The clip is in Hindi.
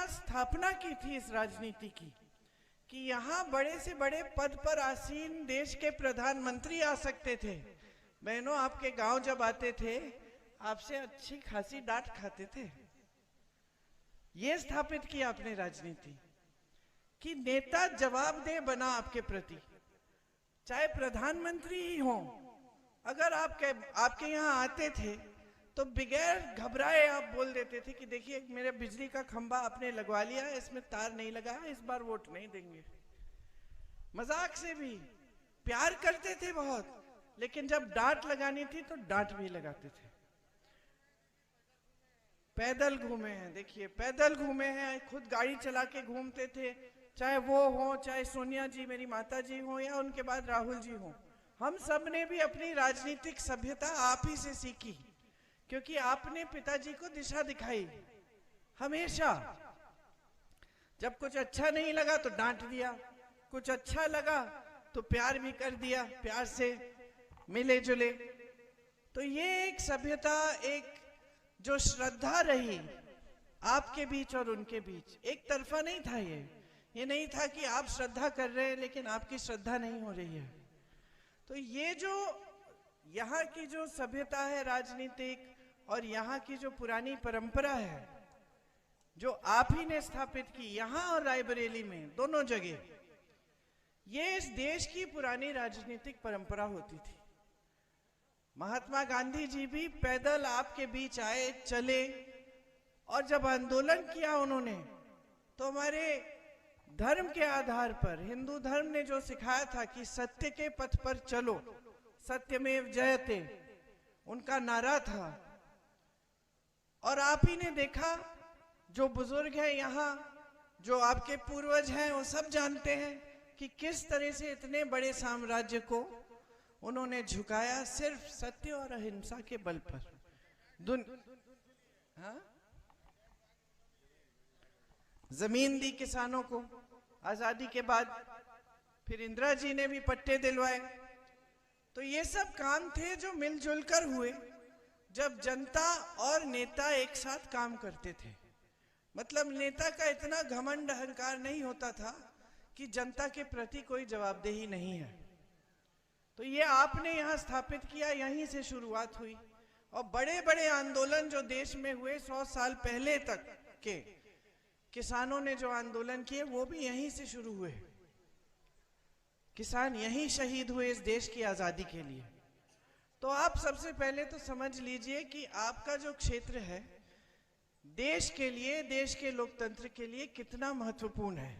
यहाँ स्थापना की थी इस राजनीति की कि यहाँ बड़े से बड़े पद पर आसीन देश के प्रधानमंत्री आ सकते थे। बहनों, आपके गांव जब आते थे आपसे अच्छी खासी डांट खाते थे। ये स्थापित किया आपने राजनीति कि नेता जवाबदेह बना आपके प्रति, चाहे प्रधानमंत्री ही हो। अगर आपके यहाँ आते थे तो बगैर घबराए आप बोल देते थे कि देखिए मेरे बिजली का खंभा आपने लगवा लिया, इसमें तार नहीं लगा, इस बार वोट नहीं देंगे। मजाक से भी प्यार करते थे बहुत, लेकिन जब डांट लगानी थी तो डांट भी लगाते थे। पैदल घूमे हैं, देखिए पैदल घूमे हैं, खुद गाड़ी चला के घूमते थे, चाहे वो हो, चाहे सोनिया जी मेरी माता जी हो या उनके बाद राहुल जी हो। हम सब ने भी अपनी राजनीतिक सभ्यता आप ही से सीखी, क्योंकि आपने पिताजी को दिशा दिखाई। हमेशा जब कुछ अच्छा नहीं लगा तो डांट दिया, कुछ अच्छा लगा तो प्यार भी कर दिया, प्यार से मिले जुले। तो ये एक सभ्यता, एक जो श्रद्धा रही आपके बीच और उनके बीच, एक तरफा नहीं था। ये नहीं था कि आप श्रद्धा कर रहे हैं लेकिन आपकी श्रद्धा नहीं हो रही है। तो ये जो यहाँ की जो सभ्यता है राजनीतिक, और यहाँ की जो पुरानी परंपरा है जो आप ही ने स्थापित की यहाँ और रायबरेली में, दोनों जगह, ये इस देश की पुरानी राजनीतिक परंपरा होती थी। महात्मा गांधी जी भी पैदल आपके बीच आए, चले, और जब आंदोलन किया उन्होंने तो हमारे धर्म के आधार पर, हिंदू धर्म ने जो सिखाया था कि सत्य के पथ पर चलो, सत्यमेव जयते, उनका नारा था। और आप ही ने देखा, जो बुजुर्ग हैं यहाँ, जो आपके पूर्वज हैं, वो सब जानते हैं कि किस तरह से इतने बड़े साम्राज्य को उन्होंने झुकाया सिर्फ सत्य और अहिंसा के बल पर। हाँ? जमीन दी किसानों को आजादी के बाद, फिर इंदिरा जी ने भी पट्टे दिलवाए। तो ये सब काम थे जो मिलजुल कर हुए जब जनता और नेता एक साथ काम करते थे। मतलब नेता का इतना घमंड अहंकार नहीं होता था कि जनता के प्रति कोई जवाबदेही नहीं है। तो ये आपने यहाँ स्थापित किया, यहीं से शुरुआत हुई। और बड़े बड़े आंदोलन जो देश में हुए 100 साल पहले तक के, किसानों ने जो आंदोलन किए वो भी यहीं से शुरू हुए। किसान यहीं शहीद हुए इस देश की आजादी के लिए। तो आप सबसे पहले तो समझ लीजिए कि आपका जो क्षेत्र है देश के लिए, देश के लोकतंत्र के लिए कितना महत्वपूर्ण है।